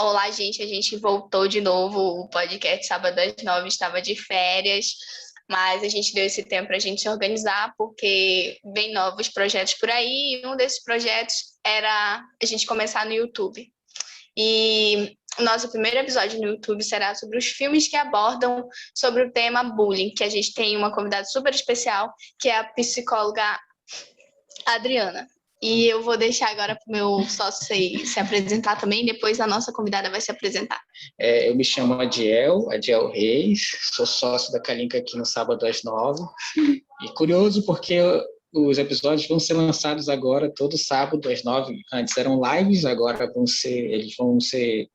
Olá, gente, a gente voltou de novo. O podcast Sábado às 9 estava de férias, mas a gente deu esse tempo para a gente se organizar, porque vem novos projetos por aí, e um desses projetos era a gente começar no YouTube. E o nosso primeiro episódio no YouTube será sobre os filmes que abordam sobre o tema bullying, que a gente tem uma convidada super especial, que é a psicóloga Adriana. E eu vou deixar agora para o meu sócio se apresentar também, depois a nossa convidada vai se apresentar. Eu me chamo Adiel Reis, sou sócio da Kalinka aqui no Sábado às 9. E curioso porque os episódios vão ser lançados agora todo sábado às 9. Antes eram lives, agora eles vão ser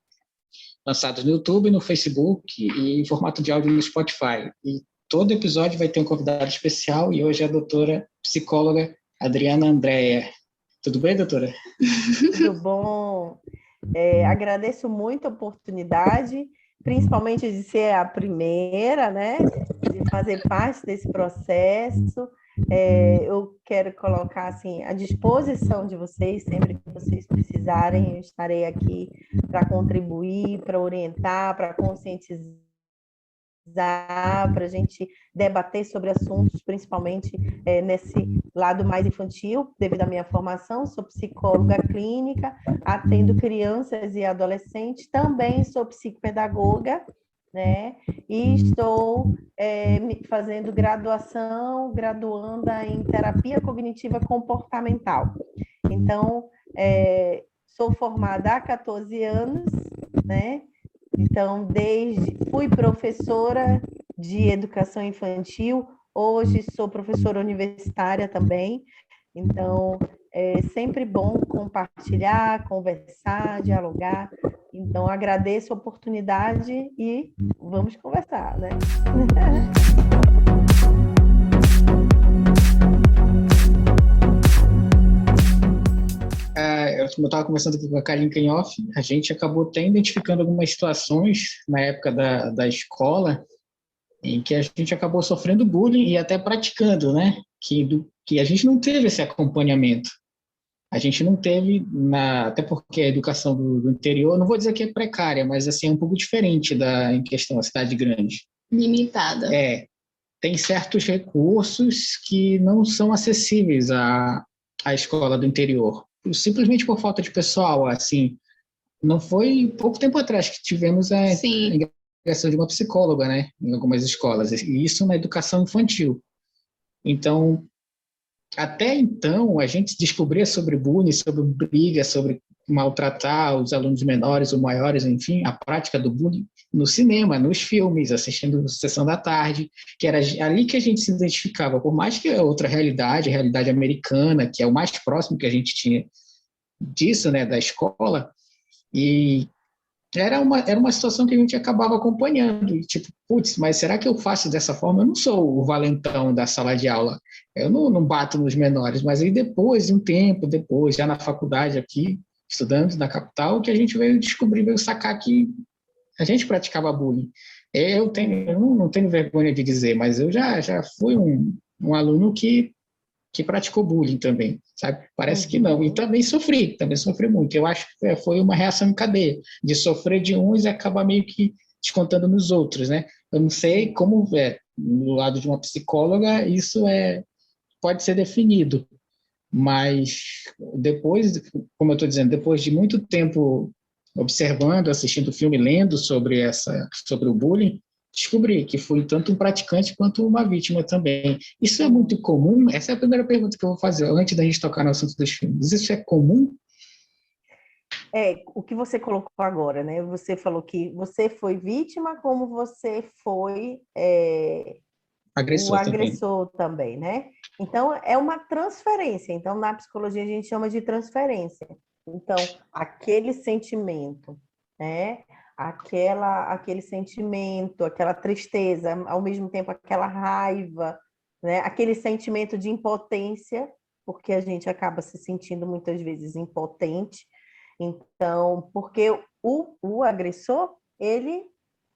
lançados no YouTube, no Facebook e em formato de áudio no Spotify. E todo episódio vai ter um convidado especial e hoje é a doutora psicóloga Adriana Andréa. Tudo bem, doutora? Tudo bom. Agradeço muito a oportunidade, principalmente de ser a primeira, né? De fazer parte desse processo. Eu quero colocar assim, à disposição de vocês, sempre que vocês precisarem, eu estarei aqui para contribuir, para orientar, para conscientizar, para a gente debater sobre assuntos, principalmente nesse lado mais infantil, devido à minha formação, sou psicóloga clínica, atendo crianças e adolescentes, também sou psicopedagoga, né? E estou fazendo graduanda em terapia cognitiva comportamental. Então, sou formada há 14 anos, né? Então, fui professora de educação infantil, hoje sou professora universitária também. Então, é sempre bom compartilhar, conversar, dialogar. Então, agradeço a oportunidade e vamos conversar, né? Como eu estava conversando aqui com a Kalinka em off, a gente acabou até identificando algumas situações na época da escola em que a gente acabou sofrendo bullying e até praticando, né? Que a gente não teve esse acompanhamento. A gente não teve, até porque a educação do interior, não vou dizer que é precária, mas assim, é um pouco diferente em questão da cidade grande. Limitada. Tem certos recursos que não são acessíveis à escola do interior, simplesmente por falta de pessoal, assim. Não foi pouco tempo atrás que tivemos a ingresso de uma psicóloga, né, em algumas escolas, e isso na educação infantil. Então, até então, a gente descobria sobre bullying, sobre briga, sobre maltratar os alunos menores ou maiores, enfim, a prática do bullying no cinema, nos filmes, assistindo Sessão da Tarde, que era ali que a gente se identificava, por mais que é outra realidade, a realidade americana, que é o mais próximo que a gente tinha disso, né, da escola, e era uma situação que a gente acabava acompanhando, e tipo, putz, mas será que eu faço dessa forma? Eu não sou o valentão da sala de aula, eu não bato nos menores, mas aí depois, de um tempo depois, já na faculdade aqui, estudando na capital, que a gente veio descobrir, veio sacar que a gente praticava bullying. Eu não tenho vergonha de dizer, mas eu já fui um aluno que praticou bullying também, sabe? Parece que não. E também sofri muito. Eu acho que foi uma reação em cadeia, de sofrer de uns e acabar meio que descontando nos outros, né? Eu não sei como, no lado de uma psicóloga, isso pode ser definido, mas depois, como eu estou dizendo, depois de muito tempo observando, assistindo filme, lendo sobre o bullying, descobri que fui tanto um praticante quanto uma vítima também. Isso é muito comum? Essa é a primeira pergunta que eu vou fazer, antes da gente tocar no assunto dos filmes. Isso é comum? O que você colocou agora, né? Você falou que você foi vítima, como você foi o agressor também, né? Então, é uma transferência. Então, na psicologia, a gente chama de transferência. Então, aquele sentimento, né? Aquele sentimento, aquela tristeza, ao mesmo tempo aquela raiva, né? Aquele sentimento de impotência, porque a gente acaba se sentindo muitas vezes impotente. Então, porque o agressor, ele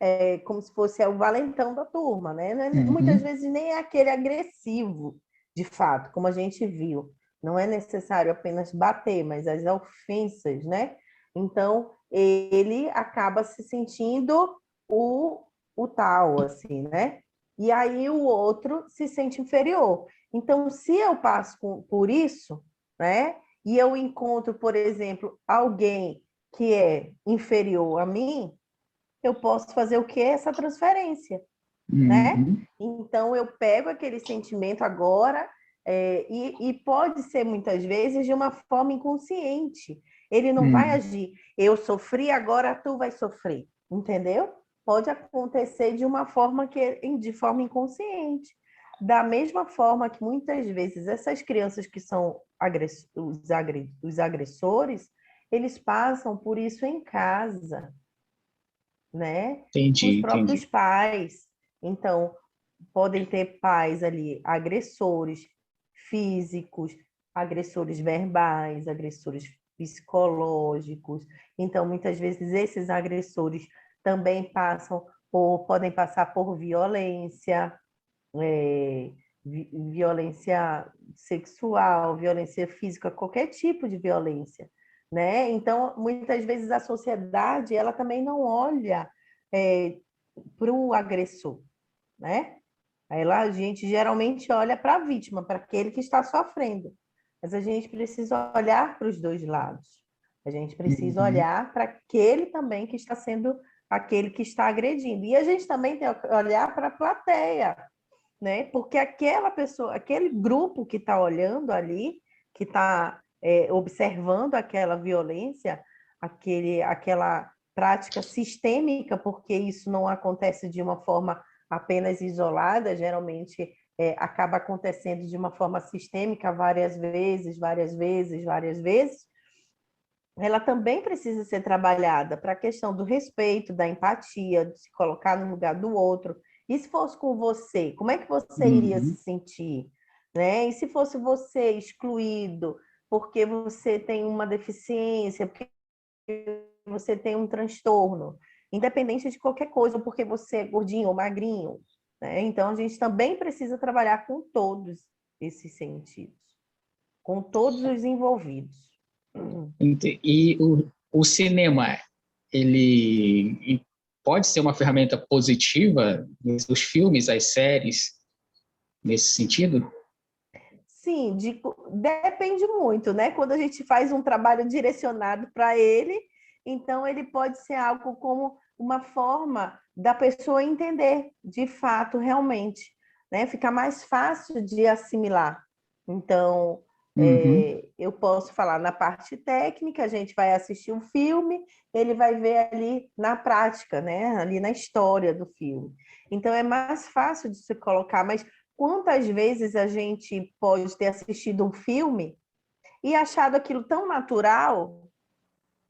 é como se fosse o valentão da turma, né? Muitas vezes nem é aquele agressivo, de fato, como a gente viu. Não é necessário apenas bater, mas as ofensas, né? Então, ele acaba se sentindo o tal, assim, né? E aí o outro se sente inferior. Então, se eu passo por isso, né? E eu encontro, por exemplo, alguém que é inferior a mim, eu posso fazer o quê? Essa transferência, né? Uhum. Então, eu pego aquele sentimento agora, e pode ser, muitas vezes, de uma forma inconsciente. Ele não vai Uhum. agir, eu sofri, agora tu vai sofrer, entendeu? Pode acontecer de forma inconsciente. Da mesma forma que, muitas vezes, essas crianças que são os agressores, eles passam por isso em casa, né? Com os Entendi, próprios entendi. pais. Então, podem ter pais ali agressores físicos, agressores verbais, agressores psicológicos. Então, muitas vezes esses agressores também podem passar por violência, violência sexual, violência física, qualquer tipo de violência, né? Então, muitas vezes a sociedade ela também não olha para o agressor, né? Aí lá a gente geralmente olha para a vítima, para aquele que está sofrendo. Mas a gente precisa olhar para os dois lados. A gente precisa Uhum. olhar para aquele também que está sendo aquele que está agredindo. E a gente também tem que olhar para a plateia, né? Porque aquela pessoa, aquele grupo que está olhando ali, que está observando aquela violência, aquela prática sistêmica, porque isso não acontece de uma forma apenas isolada, geralmente acaba acontecendo de uma forma sistêmica várias vezes, várias vezes, várias vezes. Ela também precisa ser trabalhada para a questão do respeito, da empatia, de se colocar no lugar do outro. E se fosse com você, como é que você iria se Uhum. sentir? Né? E se fosse você excluído porque você tem uma deficiência, porque você tem um transtorno, independente de qualquer coisa, ou porque você é gordinho ou magrinho, né? Então, a gente também precisa trabalhar com todos esses sentidos, com todos os envolvidos. E o cinema, ele pode ser uma ferramenta positiva, os filmes, as séries, nesse sentido? Sim, depende muito, né? Quando a gente faz um trabalho direcionado para ele, então ele pode ser algo como uma forma da pessoa entender de fato, realmente, né? Fica mais fácil de assimilar. Então, Uhum. eu posso falar na parte técnica, a gente vai assistir um filme, ele vai ver ali na prática, né? Ali na história do filme. Então, é mais fácil de se colocar, mas quantas vezes a gente pode ter assistido um filme e achado aquilo tão natural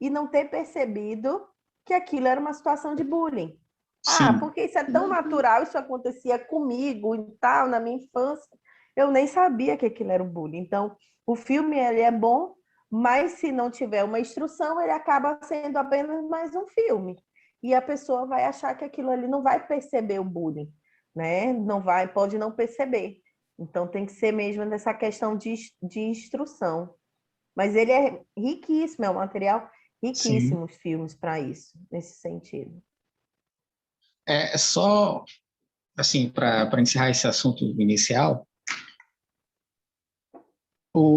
e não ter percebido que aquilo era uma situação de bullying? Ah, Sim, porque isso é tão natural, isso acontecia comigo e tal, na minha infância. Eu nem sabia que aquilo era um bullying. Então, o filme ele é bom, mas se não tiver uma instrução, ele acaba sendo apenas mais um filme. E a pessoa vai achar que aquilo ali não vai perceber o bullying, né? Não vai, pode não perceber. Então, tem que ser mesmo nessa questão de instrução. Mas ele é riquíssimo, é um material sim. riquíssimo, os filmes para isso, nesse sentido. É só, assim, para encerrar esse assunto inicial,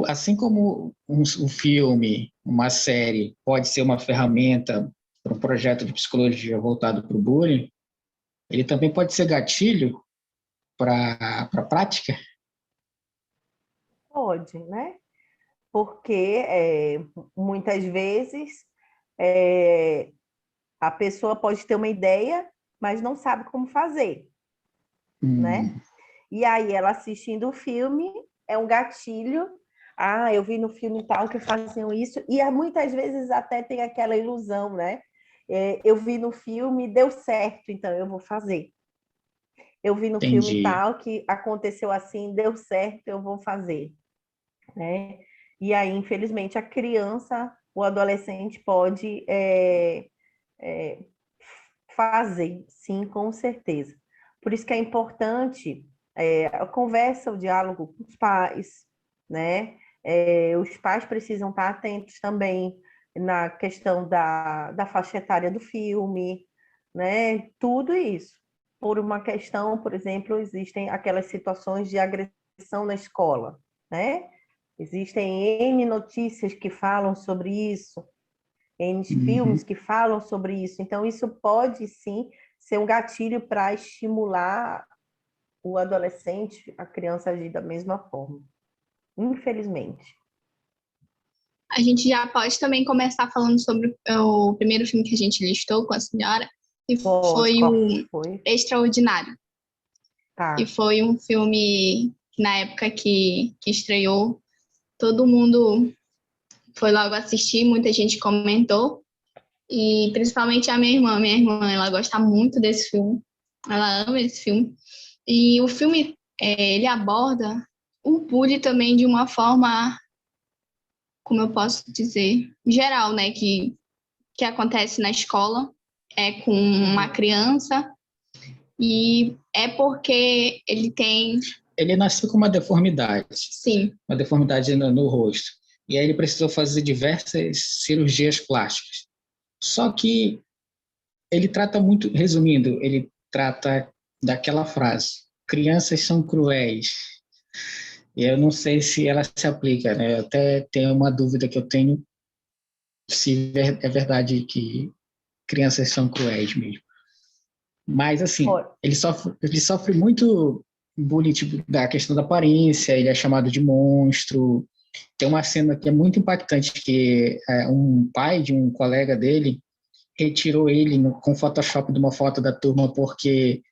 assim como um filme, uma série pode ser uma ferramenta para um projeto de psicologia voltado para o bullying, ele também pode ser gatilho para a prática? Pode, né? Porque muitas vezes é, a pessoa pode ter uma ideia, mas não sabe como fazer, né? Hum, E aí ela assistindo o filme é um gatilho. Ah, eu vi no filme tal que faziam isso, e muitas vezes até tem aquela ilusão, né? Eu vi no filme, deu certo, então eu vou fazer. Eu vi no filme entendi. tal que aconteceu assim, deu certo, eu vou fazer, né? E aí, infelizmente, a criança, o adolescente pode é, fazer, sim, com certeza. Por isso que é importante a conversa, o diálogo com os pais, né? Os pais precisam estar atentos também, na questão da faixa etária do filme, né? Tudo isso. Por uma questão, por exemplo, existem aquelas situações de agressão na escola, né? Existem N notícias que falam sobre isso, N filmes que falam sobre isso. Então, isso pode, sim, ser um gatilho para estimular o adolescente, a criança a agir da mesma forma. Infelizmente. A gente já pode também começar falando sobre o primeiro filme que a gente listou com a senhora, que foi o Extraordinário. Tá. E foi um filme que, na época que estreou, todo mundo foi logo assistir, muita gente comentou, e principalmente a minha irmã. Minha irmã, ela gosta muito desse filme, ela ama esse filme. E o filme, ele aborda o bullying também de uma forma, como eu posso dizer, geral, né, que acontece na escola, com uma criança, e é porque ele tem... Ele nasceu com uma deformidade. Sim. Uma deformidade no rosto. E aí ele precisou fazer diversas cirurgias plásticas. Só que ele trata muito, resumindo, ele trata daquela frase: crianças são cruéis. E eu não sei se ela se aplica, né? Eu até tenho uma dúvida que eu tenho se é verdade que crianças são cruéis mesmo. Mas, assim, ele sofre muito bullying, tipo, da questão da aparência, ele é chamado de monstro. Tem uma cena que é muito impactante, que um pai de um colega dele retirou ele com Photoshop de uma foto da turma porque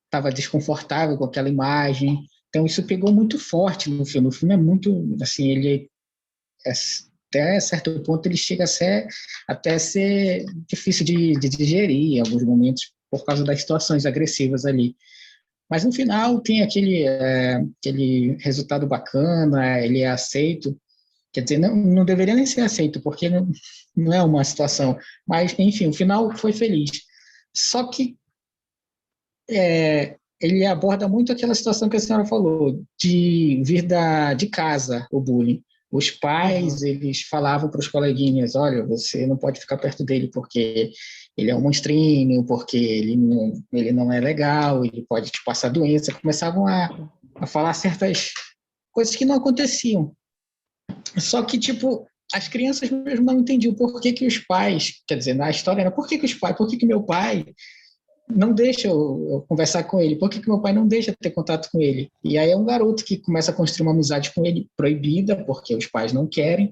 estava desconfortável com aquela imagem. Então, isso pegou muito forte no filme. O filme é muito, assim, ele até certo ponto ele chega até a ser difícil de digerir em alguns momentos por causa das situações agressivas ali. Mas no final tem aquele resultado bacana, ele é aceito. Quer dizer, não deveria nem ser aceito, porque não é uma situação. Mas, enfim, o final foi feliz. Só que ele aborda muito aquela situação que a senhora falou, de vir de casa, o bullying. Os pais, eles falavam para os coleguinhas: olha, você não pode ficar perto dele porque ele é um monstrinho, porque ele não é legal, ele pode te passar doença. Começavam a falar certas coisas que não aconteciam. Só que, tipo, as crianças mesmo não entendiam por que os pais, quer dizer, na história era por que os pais, por que meu pai não deixa eu conversar com ele, por que meu pai não deixa ter contato com ele? E aí é um garoto que começa a construir uma amizade com ele, proibida, porque os pais não querem,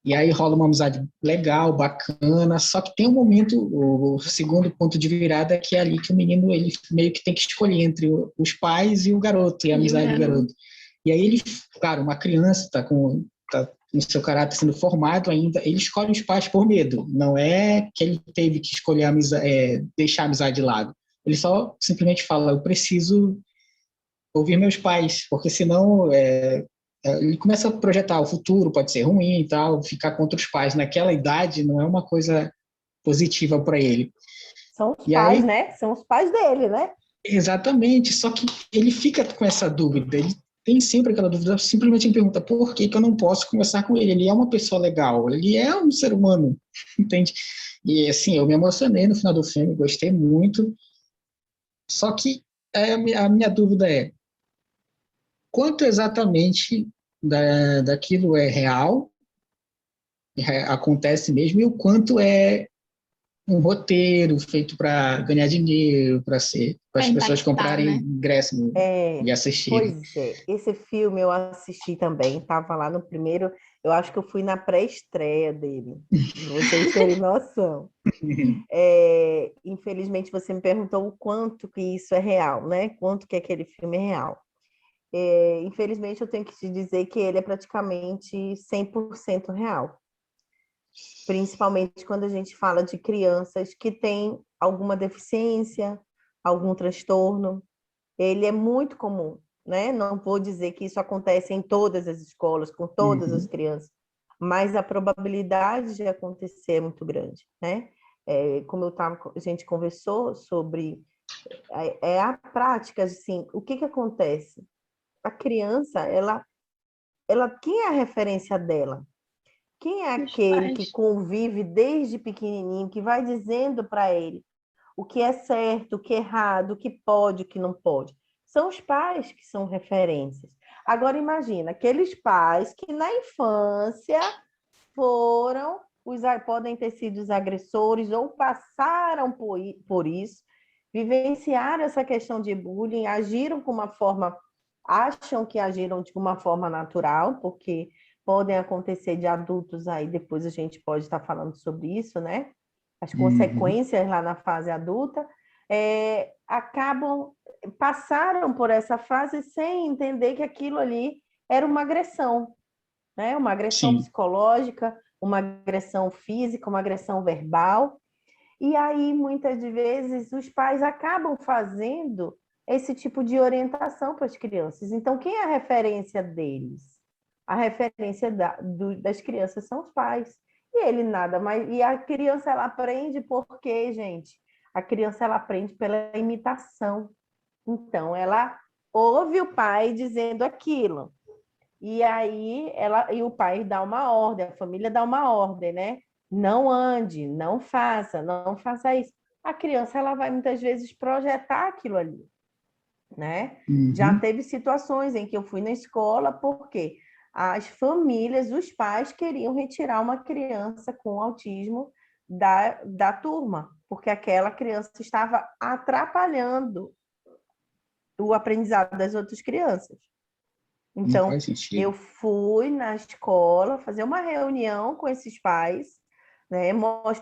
e aí rola uma amizade legal, bacana, só que tem um momento, o segundo ponto de virada, que é ali que o menino ele meio que tem que escolher entre os pais e o garoto, e a amizade do garoto. E aí ele, cara, uma criança tá com no seu caráter sendo formado ainda, ele escolhe os pais por medo. Não é que ele teve que escolher deixar a amizade de lado. Ele só simplesmente fala: eu preciso ouvir meus pais, porque senão ele começa a projetar o futuro, pode ser ruim e tal, ficar contra os pais. Naquela idade não é uma coisa positiva para ele. São os pais, né? São os pais dele, né? Exatamente, só que ele fica com essa dúvida, ele tem sempre aquela dúvida, simplesmente ele pergunta por que eu não posso conversar com ele é uma pessoa legal, ele é um ser humano, entende? E assim, eu me emocionei no final do filme, gostei muito, só que a minha dúvida é: quanto exatamente daquilo é real, acontece mesmo, e o quanto é um roteiro feito para ganhar dinheiro, para as pessoas comprarem, né, ingresso e assistirem. Pois é, esse filme eu assisti também, estava lá no primeiro, eu acho que eu fui na pré-estreia dele, para vocês terem noção. Infelizmente você me perguntou o quanto que isso é real, né? Quanto que aquele filme é real. Infelizmente eu tenho que te dizer que ele é praticamente 100% real. Principalmente quando a gente fala de crianças que têm alguma deficiência, algum transtorno. Ele é muito comum, né? Não vou dizer que isso acontece em todas as escolas, com todas as crianças, mas a probabilidade de acontecer é muito grande, né? Como a gente conversou sobre a prática, assim, o que acontece? A criança, quem é a referência dela? Quem é aquele que convive desde pequenininho, que vai dizendo para ele o que é certo, o que é errado, o que pode, o que não pode? São os pais que são referências. Agora, imagina, aqueles pais que na infância podem ter sido os agressores ou passaram por isso, vivenciaram essa questão de bullying, acham que agiram de uma forma natural, porque podem acontecer de adultos aí, depois a gente pode estar falando sobre isso, né? As consequências lá na fase adulta, passaram por essa fase sem entender que aquilo ali era uma agressão, né? Uma agressão psicológica, uma agressão física, uma agressão verbal. E aí, muitas vezes, os pais acabam fazendo esse tipo de orientação para as crianças. Então, quem é a referência deles? A referência das crianças são os pais. E ele nada mais. E a criança, ela aprende por quê, gente? A criança, ela aprende pela imitação. Então, ela ouve o pai dizendo aquilo. E aí, e o pai dá uma ordem, a família dá uma ordem, né? Não ande, não faça isso. A criança, ela vai muitas vezes projetar aquilo ali, né? Já teve situações em que eu fui na escola porque as famílias, os pais queriam retirar uma criança com autismo da turma, porque aquela criança estava atrapalhando o aprendizado das outras crianças. Então, eu fui na escola fazer uma reunião com esses pais, né?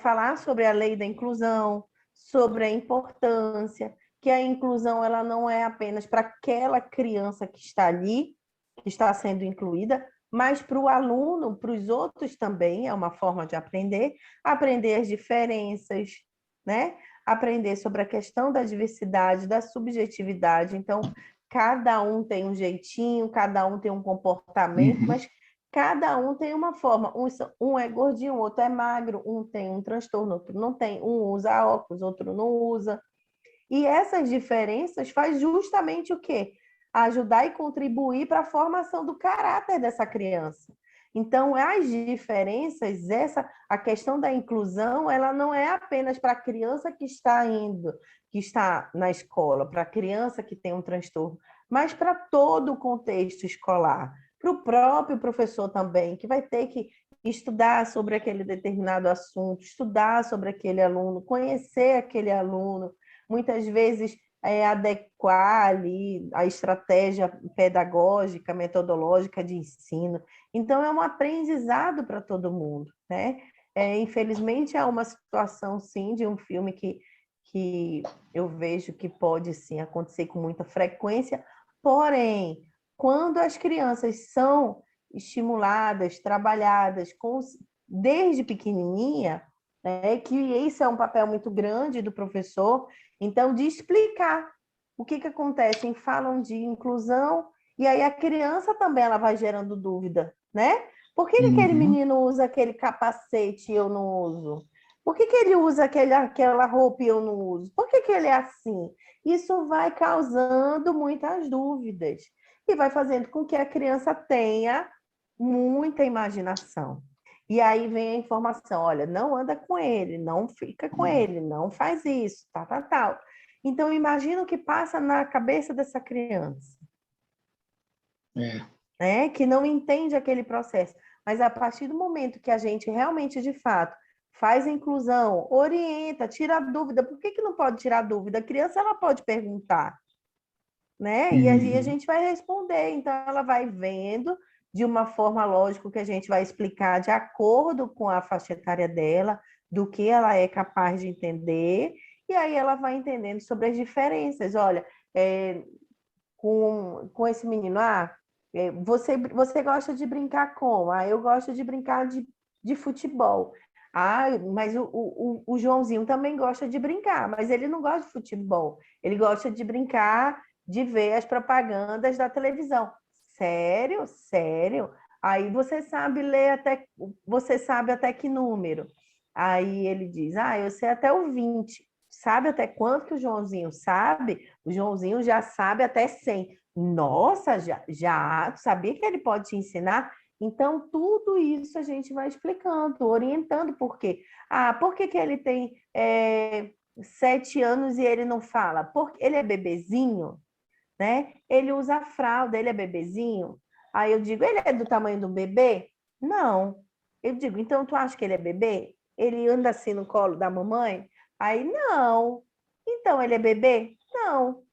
Falar sobre a lei da inclusão, sobre a importância, que a inclusão ela não é apenas para aquela criança que está ali, que está sendo incluída, mas para o aluno, para os outros também, é uma forma de aprender as diferenças, né? Aprender sobre a questão da diversidade, da subjetividade. Então, cada um tem um jeitinho, cada um tem um comportamento, mas cada um tem uma forma. Um é gordinho, o outro é magro, um tem um transtorno, outro não tem. Um usa óculos, outro não usa. E essas diferenças faz justamente o quê? Ajudar e contribuir para a formação do caráter dessa criança. Então, as diferenças, a questão da inclusão, ela não é apenas para a criança que está na escola, para a criança que tem um transtorno, mas para todo o contexto escolar, para o próprio professor também, que vai ter que estudar sobre aquele determinado assunto, estudar sobre aquele aluno, conhecer aquele aluno, muitas vezes adequar ali a estratégia pedagógica, metodológica de ensino. Então, é um aprendizado para todo mundo, né? Infelizmente, há uma situação, sim, de um filme que eu vejo que pode, sim, acontecer com muita frequência, porém, quando as crianças são estimuladas, trabalhadas desde pequenininha, que isso é um papel muito grande do professor, então, de explicar o que acontece, falam de inclusão, e aí a criança também ela vai gerando dúvida, né? Por que aquele menino usa aquele capacete e eu não uso? Por que ele usa aquela roupa e eu não uso? Por que ele é assim? Isso vai causando muitas dúvidas e vai fazendo com que a criança tenha muita imaginação. E aí vem a informação, olha, não anda com ele, não fica com ele, não faz isso, tal. Então, imagina o que passa na cabeça dessa criança. Que não entende aquele processo. Mas a partir do momento que a gente realmente, de fato, faz a inclusão, orienta, tira a dúvida. Por que não pode tirar a dúvida? A criança ela pode perguntar, né? E aí a gente vai responder. Então, ela vai vendo de uma forma lógica que a gente vai explicar de acordo com a faixa etária dela, do que ela é capaz de entender, e aí ela vai entendendo sobre as diferenças. Olha, com esse menino, você gosta de brincar como? Eu gosto de brincar de futebol. Mas o Joãozinho também gosta de brincar, mas ele não gosta de futebol. Ele gosta de brincar, de ver as propagandas da televisão. Sério? Sério? Aí você sabe até que número? Aí ele diz, eu sei até o 20. Sabe até quanto que o Joãozinho sabe? O Joãozinho já sabe até 100. Nossa, já sabia que ele pode te ensinar? Então, tudo isso a gente vai explicando, orientando por quê. Por que que ele tem 7 anos e ele não fala? Porque ele é bebezinho, né? Ele usa fralda, ele é bebezinho. Aí eu digo, ele é do tamanho do bebê? Não. Eu digo, então tu acha que ele é bebê? Ele anda assim no colo da mamãe? Aí, não. Então ele é bebê? Não.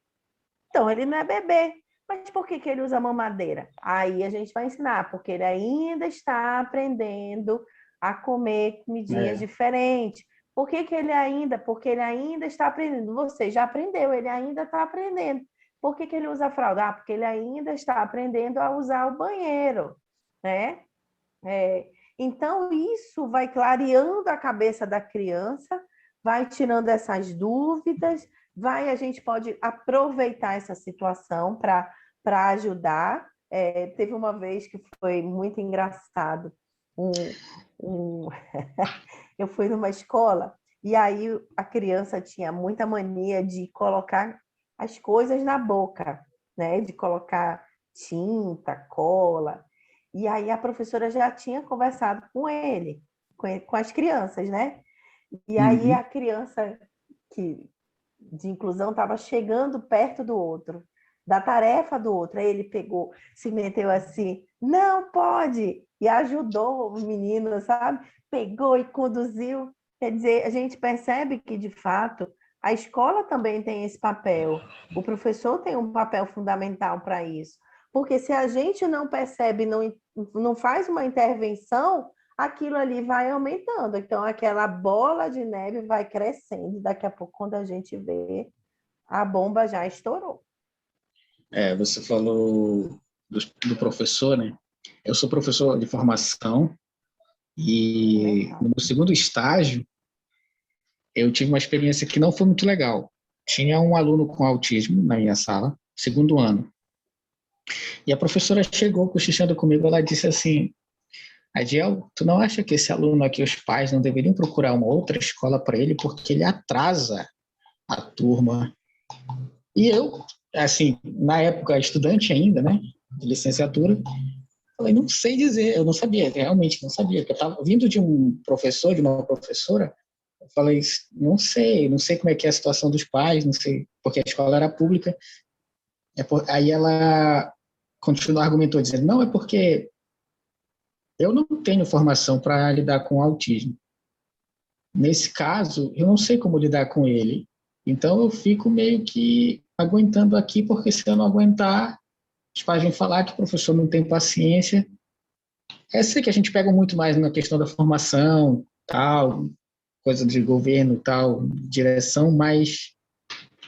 Então ele não é bebê. Mas por que que ele usa mamadeira? Aí a gente vai ensinar, porque ele ainda está aprendendo a comer comidinhas diferentes. Por que que ele ainda? Porque ele ainda está aprendendo. Você já aprendeu, ele ainda está aprendendo. Por que que ele usa fralda? Porque ele ainda está aprendendo a usar o banheiro, né? Então, isso vai clareando a cabeça da criança, vai tirando essas dúvidas, a gente pode aproveitar essa situação para ajudar. Teve uma vez que foi muito engraçado. Um, um... Eu fui numa escola e aí a criança tinha muita mania de colocar as coisas na boca, né? De colocar tinta, cola. E aí a professora já tinha conversado com ele, com as crianças, né? E aí a criança de inclusão estava chegando perto do outro, da tarefa do outro. Aí ele pegou, se meteu assim, não pode, e ajudou o menino, sabe? Pegou e conduziu. Quer dizer, a gente percebe que, de fato, a escola também tem esse papel, o professor tem um papel fundamental para isso. Porque se a gente não percebe, não faz uma intervenção, aquilo ali vai aumentando. Então, aquela bola de neve vai crescendo. Daqui a pouco, quando a gente vê, a bomba já estourou. Você falou do professor, né? Eu sou professor de formação e no meu segundo estágio eu tive uma experiência que não foi muito legal. Tinha um aluno com autismo na minha sala, segundo ano. E a professora chegou cochichando comigo, ela disse assim: Adiel, tu não acha que esse aluno aqui, os pais não deveriam procurar uma outra escola para ele porque ele atrasa a turma? E eu, assim, na época estudante ainda, né, de licenciatura, falei, não sei dizer, eu não sabia, realmente não sabia, porque eu estava vindo de um professor, de uma professora, eu falei, não sei como é que é a situação dos pais, não sei, porque a escola era pública. Aí ela continuou, argumentou, dizendo, não, é porque eu não tenho formação para lidar com autismo. Nesse caso, eu não sei como lidar com ele. Então, eu fico meio que aguentando aqui, porque se eu não aguentar, os pais vão falar que o professor não tem paciência. Sei que a gente pega muito mais na questão da formação, tal, coisa de governo, tal, direção, mas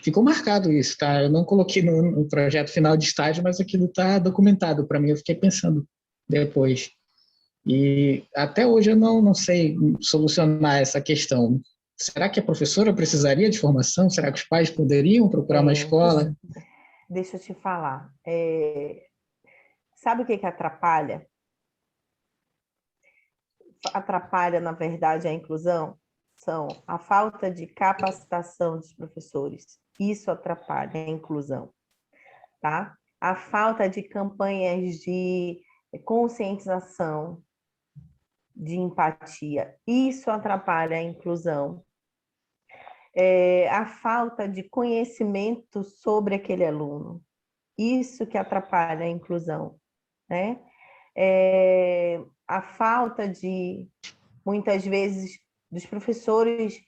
ficou marcado isso, tá? Eu não coloquei no projeto final de estágio, mas aquilo está documentado para mim. Eu fiquei pensando depois. E até hoje eu não sei solucionar essa questão. Será que a professora precisaria de formação? Será que os pais poderiam procurar uma escola? Deixa eu te falar. Sabe o que atrapalha? Atrapalha, na verdade, a inclusão? São a falta de capacitação dos professores. Isso atrapalha a inclusão, tá? A falta de campanhas de conscientização, de empatia. Isso atrapalha a inclusão. A falta de conhecimento sobre aquele aluno. Isso que atrapalha a inclusão, né? A falta de, muitas vezes, dos professores.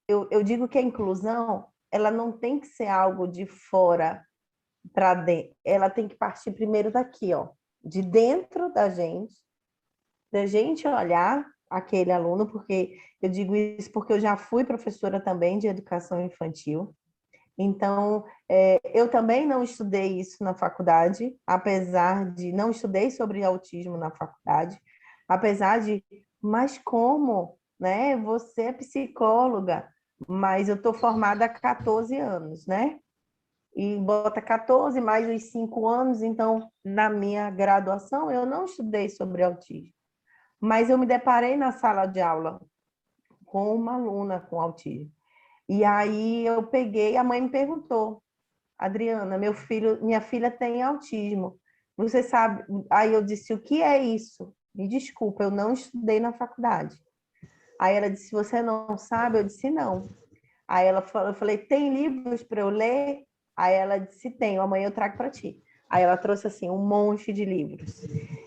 Eu digo que a inclusão, ela não tem que ser algo de fora para dentro, ela tem que partir primeiro daqui, ó, de dentro da gente olhar aquele aluno, porque eu digo isso porque eu já fui professora também de educação infantil. Então, eu também não estudei isso na faculdade, apesar de não estudei sobre autismo na faculdade, apesar de, mas como, né? Você é psicóloga, mas eu estou formada há 14 anos, né? E bota 14 mais os 5 anos, então, na minha graduação, eu não estudei sobre autismo. Mas eu me deparei na sala de aula com uma aluna com autismo. E aí eu peguei, a mãe me perguntou, Adriana, minha filha tem autismo. Você sabe... Aí eu disse, o que é isso? Me desculpa, eu não estudei na faculdade. Aí ela disse, você não sabe? Eu disse, não. Aí ela falou, eu falei, tem livros para eu ler? Aí ela disse, tenho, amanhã eu trago para ti. Aí ela trouxe, assim, um monte de livros.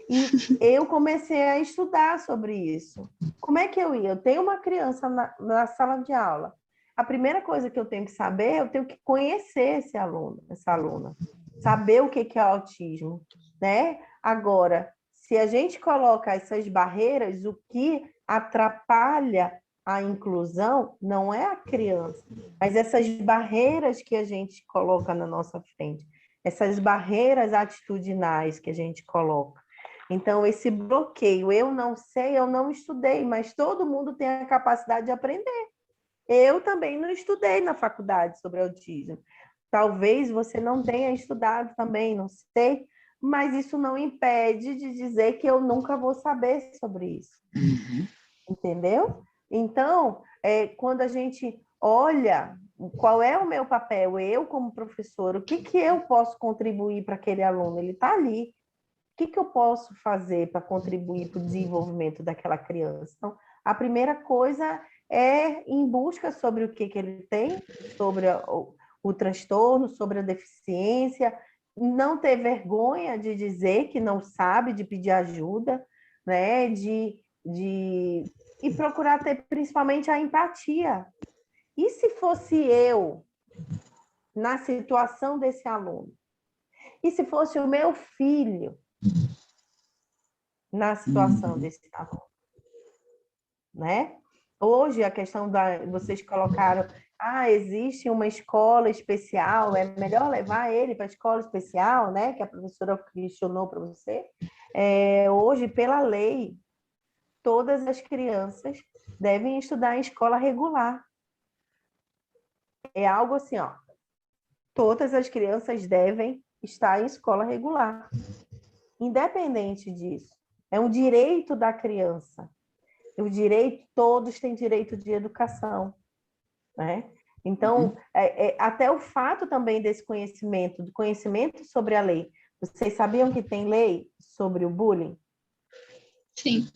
E eu comecei a estudar sobre isso. Como é que eu ia? Eu tenho uma criança na sala de aula. A primeira coisa que eu tenho que saber, eu tenho que conhecer esse aluno, essa aluna. Saber o que é autismo, né? Agora, se a gente coloca essas barreiras, o que atrapalha a inclusão não é a criança, mas essas barreiras que a gente coloca na nossa frente, essas barreiras atitudinais que a gente coloca. Então, esse bloqueio, eu não sei, eu não estudei, mas todo mundo tem a capacidade de aprender. Eu também não estudei na faculdade sobre autismo. Talvez você não tenha estudado também, não sei, mas isso não impede de dizer que eu nunca vou saber sobre isso. Uhum. Entendeu? Então, quando a gente olha qual é o meu papel, eu como professora, o que eu posso contribuir para aquele aluno? Ele está ali. O que eu posso fazer para contribuir para o desenvolvimento daquela criança? Então, a primeira coisa é em busca sobre o que ele tem, sobre o transtorno, sobre a deficiência, não ter vergonha de dizer que não sabe, de pedir ajuda, né? E procurar ter principalmente a empatia. E se fosse eu na situação desse aluno? E se fosse o meu filho na situação desse aluno? Né? Hoje, a questão vocês colocaram, existe uma escola especial, é melhor levar ele para a escola especial, né? Que a professora questionou para você. Hoje, pela lei, todas as crianças devem estudar em escola regular. É algo assim, ó. Todas as crianças devem estar em escola regular. Independente disso. É um direito da criança. O direito, todos têm direito de educação, né? Então, até o fato também desse conhecimento, do conhecimento sobre a lei. Vocês sabiam que tem lei sobre o bullying? Sim.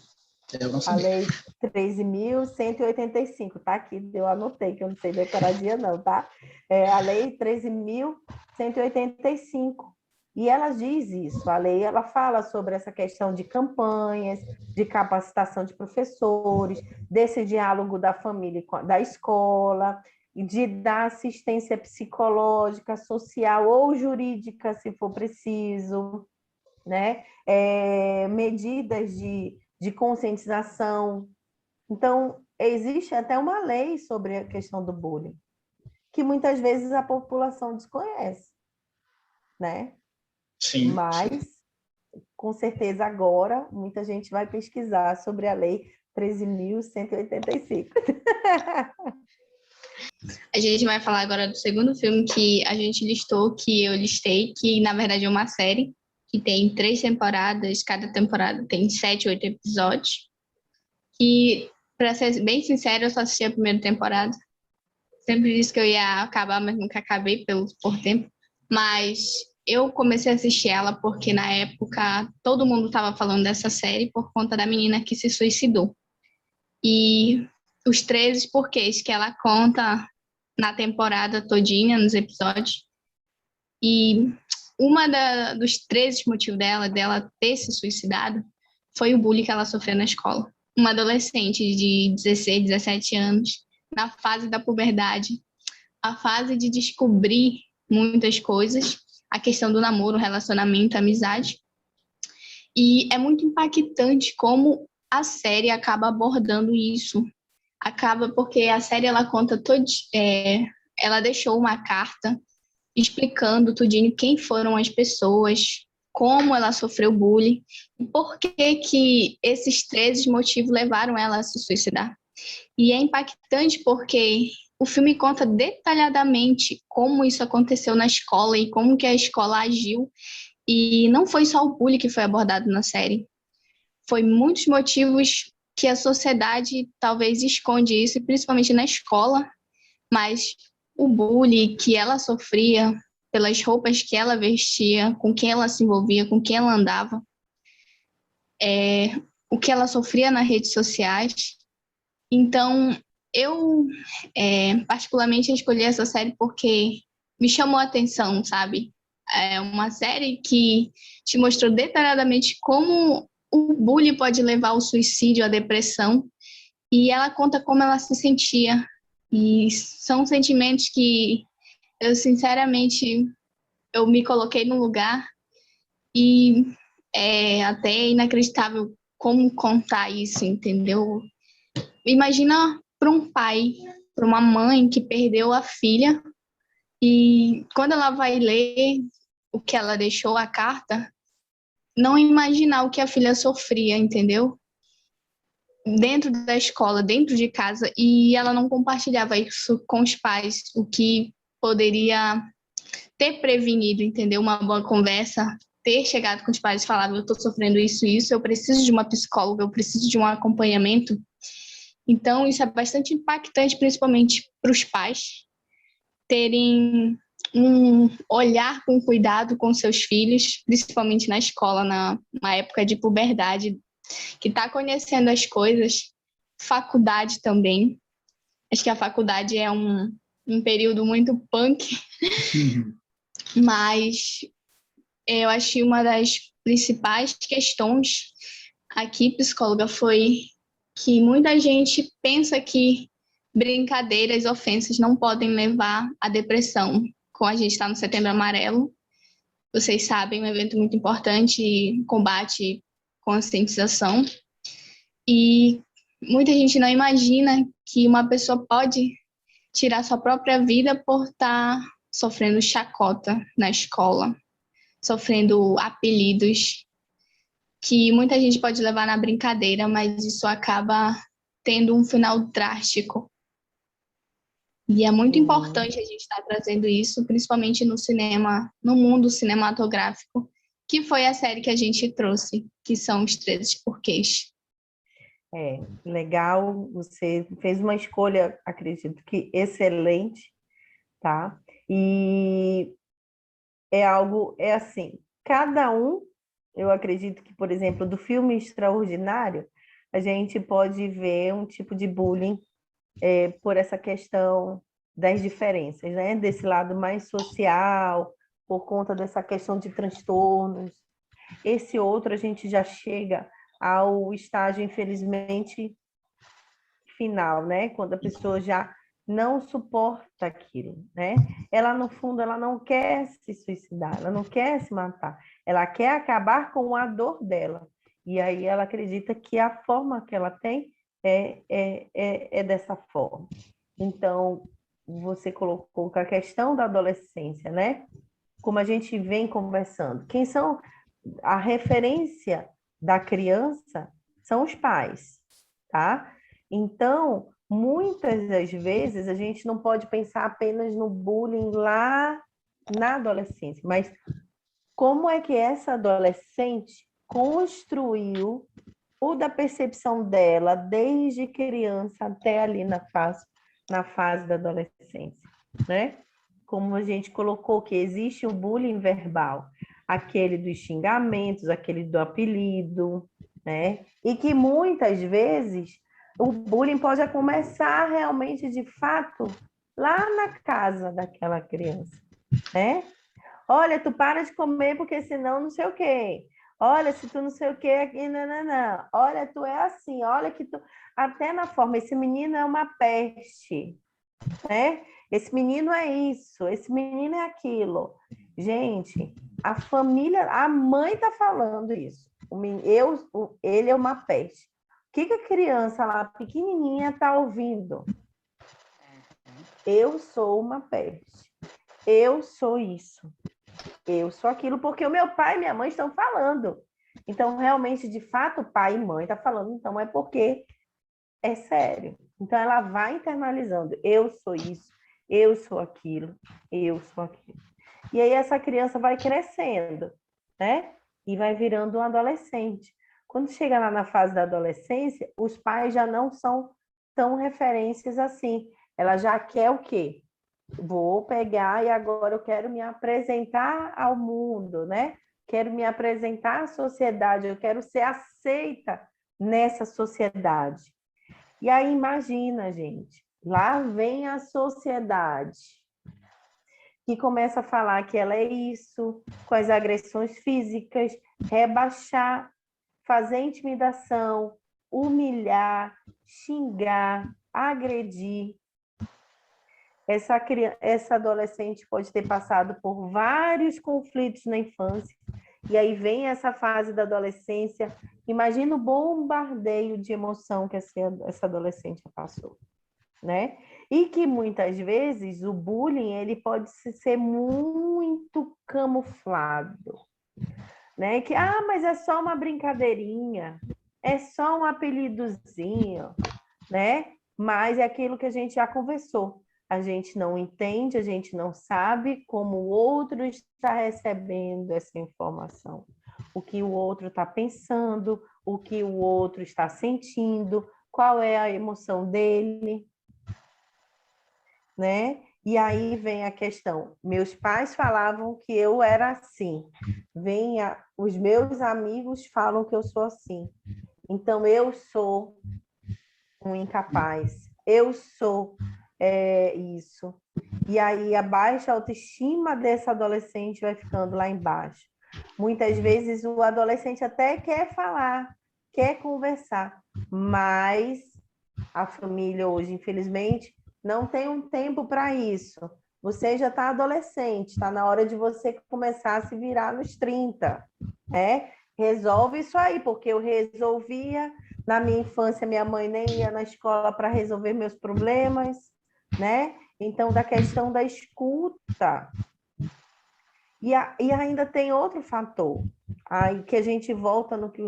A lei 13.185, tá aqui, eu anotei, que eu não sei decorar dia não, tá? A lei 13.185. E ela diz isso, a lei ela fala sobre essa questão de campanhas, de capacitação de professores, desse diálogo da família, da escola, de dar assistência psicológica, social ou jurídica, se for preciso, né? Medidas de conscientização. Então, existe até uma lei sobre a questão do bullying, que muitas vezes a população desconhece, né? Sim. Mas, com certeza, agora, muita gente vai pesquisar sobre a lei 13.185. A gente vai falar agora do segundo filme que a gente listou, que eu listei, que na verdade é uma série, que tem 3 temporadas, cada temporada tem 7, 8 episódios. Que, para ser bem sincero, eu só assisti a primeira temporada. Sempre disse que eu ia acabar, mas nunca acabei por tempo. Mas eu comecei a assistir ela porque, na época, todo mundo estava falando dessa série por conta da menina que se suicidou. E os 13 porquês que ela conta na temporada todinha, nos episódios. E dos 13 motivos dela ter se suicidado foi o bullying que ela sofreu na escola. Uma adolescente de 16, 17 anos, na fase da puberdade, a fase de descobrir muitas coisas, a questão do namoro, relacionamento, amizade. E é muito impactante como a série acaba abordando isso. Acaba porque a série ela conta ela deixou uma carta explicando tudinho quem foram as pessoas, como ela sofreu bullying e por que esses 13 motivos levaram ela a se suicidar. E é impactante porque o filme conta detalhadamente como isso aconteceu na escola e como que a escola agiu. E não foi só o bullying que foi abordado na série. Foi muitos motivos que a sociedade talvez esconde isso, principalmente na escola, mas o bullying que ela sofria pelas roupas que ela vestia, com quem ela se envolvia, com quem ela andava, o que ela sofria nas redes sociais. Então, eu particularmente escolhi essa série porque me chamou a atenção, sabe? É uma série que te mostrou detalhadamente como o bullying pode levar ao suicídio, à depressão, e ela conta como ela se sentia. E são sentimentos que eu, sinceramente, eu me coloquei no lugar e é até inacreditável como contar isso, entendeu? Imagina para um pai, para uma mãe que perdeu a filha e quando ela vai ler o que ela deixou, a carta, não imaginar o que a filha sofria, entendeu? Dentro da escola, dentro de casa, e ela não compartilhava isso com os pais, o que poderia ter prevenido, entendeu? Uma boa conversa, ter chegado com os pais e falar, eu estou sofrendo isso e isso, eu preciso de uma psicóloga, eu preciso de um acompanhamento. Então, isso é bastante impactante, principalmente para os pais terem um olhar com cuidado com seus filhos, principalmente na escola, na época de puberdade, que está conhecendo as coisas, faculdade também. Acho que a faculdade é um período muito punk, mas eu acho que uma das principais questões aqui, psicóloga, foi que muita gente pensa que brincadeiras, ofensas não podem levar à depressão. Como a gente está no Setembro Amarelo, vocês sabem, um evento muito importante, combate, conscientização. E muita gente não imagina que uma pessoa pode tirar sua própria vida por estar sofrendo chacota na escola, sofrendo apelidos, que muita gente pode levar na brincadeira, mas isso acaba tendo um final drástico. E é muito importante a gente estar trazendo isso, principalmente no cinema, no mundo cinematográfico, que foi a série que a gente trouxe, que são os 13 Porquês. Legal, você fez uma escolha, acredito que excelente, tá? E é assim, cada um, eu acredito que, por exemplo, do filme Extraordinário, a gente pode ver um tipo de bullying por essa questão das diferenças, né? Desse lado mais social, por conta dessa questão de transtornos. Esse outro, a gente já chega ao estágio, infelizmente, final, né? Quando a pessoa já não suporta aquilo, né? Ela, no fundo, ela não quer se suicidar, ela não quer se matar, ela quer acabar com a dor dela. E aí ela acredita que a forma que ela tem é dessa forma. Então, você colocou a questão da adolescência, né? Como a gente vem conversando. Quem são a referência da criança são os pais, tá? Então, muitas das vezes, a gente não pode pensar apenas no bullying lá na adolescência, mas como é que essa adolescente construiu o da percepção dela desde criança até ali na fase da adolescência, né? Como a gente colocou que existe o bullying verbal, aquele dos xingamentos, aquele do apelido, né? E que muitas vezes o bullying pode começar realmente, de fato, lá na casa daquela criança, né? Olha, tu para de comer porque senão não sei o quê. Olha, se tu não sei o quê aqui, não. Olha, tu é assim, olha que tu... Até na forma, esse menino é uma peste, né? Esse menino é isso, esse menino é aquilo. Gente, a família, a mãe tá falando isso. Ele é uma peste. O que a criança lá, pequenininha, tá ouvindo? Eu sou uma peste. Eu sou isso. Eu sou aquilo porque o meu pai e minha mãe estão falando. Então, realmente, de fato, o pai e mãe estão falando, então é porque é sério. Então, ela vai internalizando. Eu sou isso, eu sou aquilo, eu sou aquilo. E aí, essa criança vai crescendo, né? E vai virando um adolescente. Quando chega lá na fase da adolescência, os pais já não são tão referências assim. Ela já quer o quê? vou pegar e agora eu quero me apresentar ao mundo, né? Quero me apresentar à sociedade, eu quero ser aceita nessa sociedade. E aí imagina, gente, lá vem a sociedade que começa a falar que ela é isso, com as agressões físicas, rebaixar, fazer intimidação, humilhar, xingar, agredir. Essa adolescente pode ter passado por vários conflitos na infância, e aí vem essa fase da adolescência. Imagina o bombardeio de emoção que essa adolescente passou, né? E que muitas vezes o bullying ele pode ser muito camuflado, né? Que mas é só uma brincadeirinha, é só um apelidozinho, né? Mas é aquilo que a gente já conversou. A gente não entende, a gente não sabe como o outro está recebendo essa informação, o que o outro está pensando, o que o outro está sentindo, qual é a emoção dele, né? E aí vem a questão. Meus pais falavam que eu era assim. Os meus amigos falam que eu sou assim. Então, eu sou um incapaz. Eu sou isso. E aí a baixa autoestima dessa adolescente vai ficando lá embaixo. Muitas vezes o adolescente até quer falar, quer conversar, mas a família hoje, infelizmente, não tem um tempo para isso. Você já está adolescente, está na hora de você começar a se virar nos 30, né? Resolve isso aí, porque eu resolvia. Na minha infância, minha mãe nem ia na escola para resolver meus problemas, né? Então, da questão da escuta. E ainda tem outro fator, aí que a gente volta no que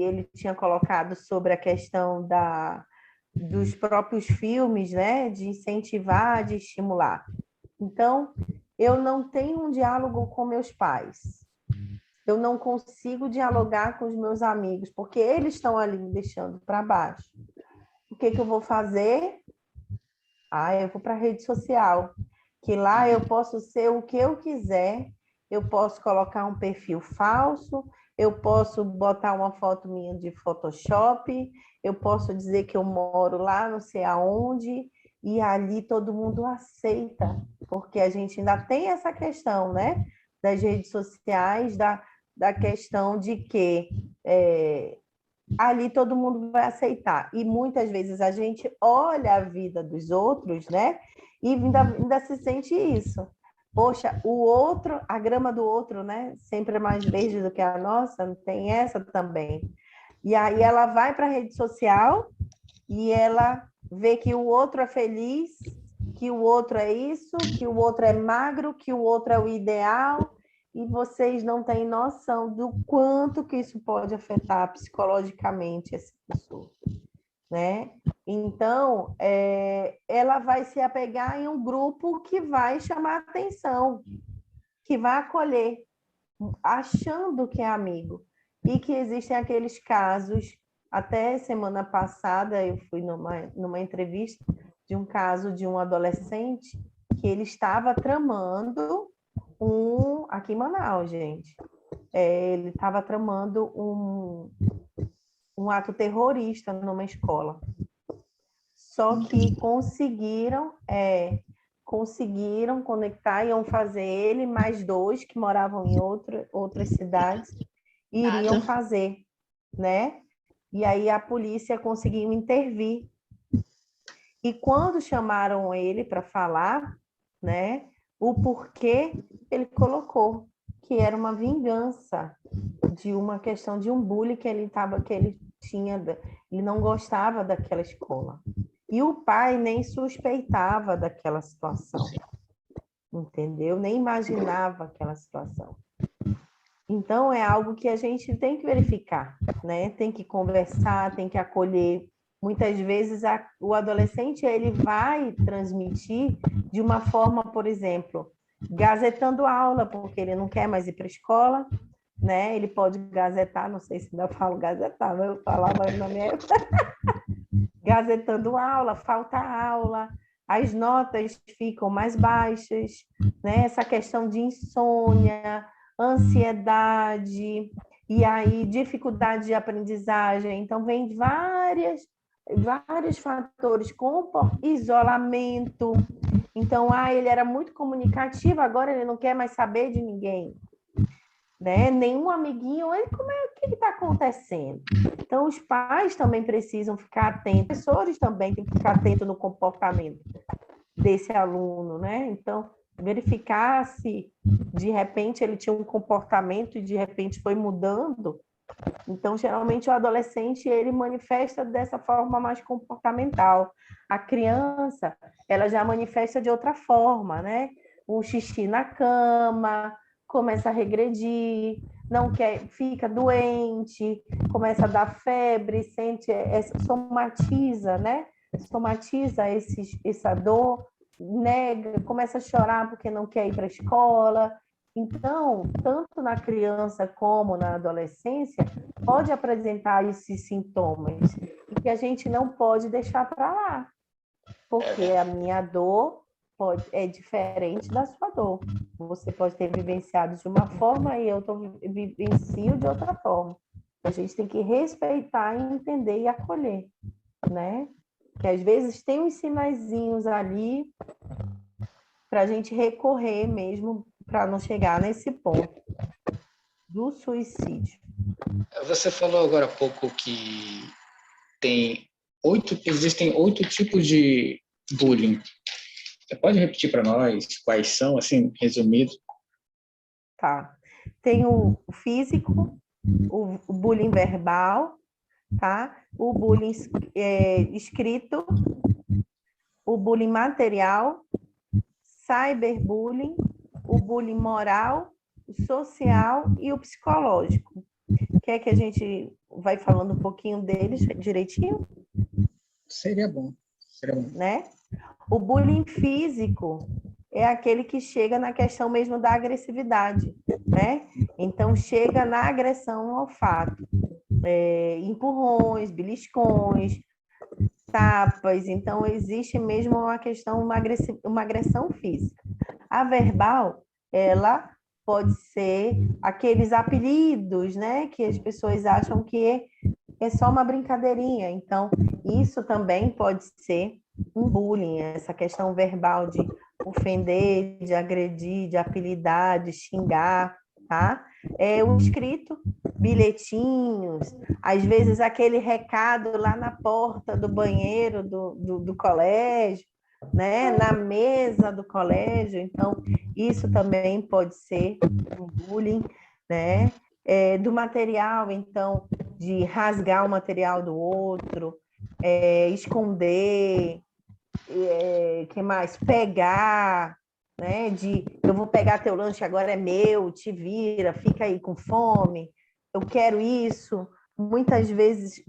ele tinha colocado sobre a questão dos próprios filmes, né? De incentivar, de estimular. Então, eu não tenho um diálogo com meus pais. Eu não consigo dialogar com os meus amigos, porque eles estão ali me deixando para baixo. O que eu vou fazer? Eu vou para a rede social, que lá eu posso ser o que eu quiser, eu posso colocar um perfil falso, eu posso botar uma foto minha de Photoshop, eu posso dizer que eu moro lá, não sei aonde, e ali todo mundo aceita, porque a gente ainda tem essa questão, né? Das redes sociais, da questão de que ali todo mundo vai aceitar. E muitas vezes a gente olha a vida dos outros, né? E ainda se sente isso. Poxa, o outro, a grama do outro, né? Sempre é mais verde do que a nossa, tem essa também. E aí ela vai para a rede social e ela vê que o outro é feliz, que o outro é isso, que o outro é magro, que o outro é o ideal, e vocês não têm noção do quanto que isso pode afetar psicologicamente essa pessoa, né? Então, ela vai se apegar em um grupo que vai chamar atenção, que vai acolher, achando que é amigo. E que existem aqueles casos, até semana passada eu fui numa entrevista de um caso de um adolescente que ele estava tramando aqui em Manaus, gente. Ele estava tramando um ato terrorista numa escola. Só que conseguiram conectar, iam fazer ele, mais 2 que moravam em outras cidades, iriam fazer, né? E aí a polícia conseguiu intervir. E quando chamaram ele para falar, né, o porquê, ele colocou que era uma vingança de uma questão de um bullying que ele tinha, ele não gostava daquela escola. E o pai nem suspeitava daquela situação, entendeu? Nem imaginava aquela situação. Então, é algo que a gente tem que verificar, né? Tem que conversar, tem que acolher. Muitas vezes, o adolescente ele vai transmitir de uma forma, por exemplo, gazetando aula, porque ele não quer mais ir para a escola, né? Ele pode gazetar, não sei se ainda falo gazetar, mas eu falava na minha época. Gazetando aula, falta aula, as notas ficam mais baixas, né? Essa questão de insônia, ansiedade, e aí dificuldade de aprendizagem. Então, vem vários fatores, isolamento. Então, ele era muito comunicativo, agora ele não quer mais saber de ninguém, né? Nenhum amiguinho, o que está acontecendo? Então, os pais também precisam ficar atentos, os professores também têm que ficar atentos no comportamento desse aluno, né? Então, verificar se, de repente, ele tinha um comportamento e, de repente, foi mudando. Então, geralmente, o adolescente, ele manifesta dessa forma mais comportamental. A criança, ela já manifesta de outra forma, né? O xixi na cama, começa a regredir, não quer, fica doente, começa a dar febre, somatiza, né? Somatiza essa dor, nega, começa a chorar porque não quer ir para a escola. Então, tanto na criança como na adolescência, pode apresentar esses sintomas e que a gente não pode deixar para lá, porque a minha dor é diferente da sua dor. Você pode ter vivenciado de uma forma e eu vivencio de outra forma. A gente tem que respeitar e entender e acolher, né? Que às vezes tem uns sinaizinhos ali para a gente recorrer mesmo para não chegar nesse ponto do suicídio. Você falou agora há pouco que existem 8 tipos de bullying. Você pode repetir para nós quais são, assim, resumido? Tá. Tem o físico, o bullying verbal, tá? O bullying escrito, o bullying material, cyberbullying, o bullying moral, o social e o psicológico. Quer que a gente vai falando um pouquinho deles direitinho? Seria bom. Né? O bullying físico é aquele que chega na questão mesmo da agressividade, né? Então, chega na agressão ao fato. Empurrões, beliscões, tapas. Então, existe mesmo uma agressão física. A verbal, ela pode ser aqueles apelidos, né? Que as pessoas acham que é só uma brincadeirinha. Então, isso também pode ser um bullying, essa questão verbal de ofender, de agredir, de apelidar, de xingar, tá? O escrito, bilhetinhos, às vezes aquele recado lá na porta do banheiro do colégio, né? Na mesa do colégio. Então, isso também pode ser um bullying, né? Do material, então, de rasgar o material do outro, esconder, que mais? Pegar, né? Eu vou pegar teu lanche, agora é meu, te vira, fica aí com fome, eu quero isso. Muitas vezes,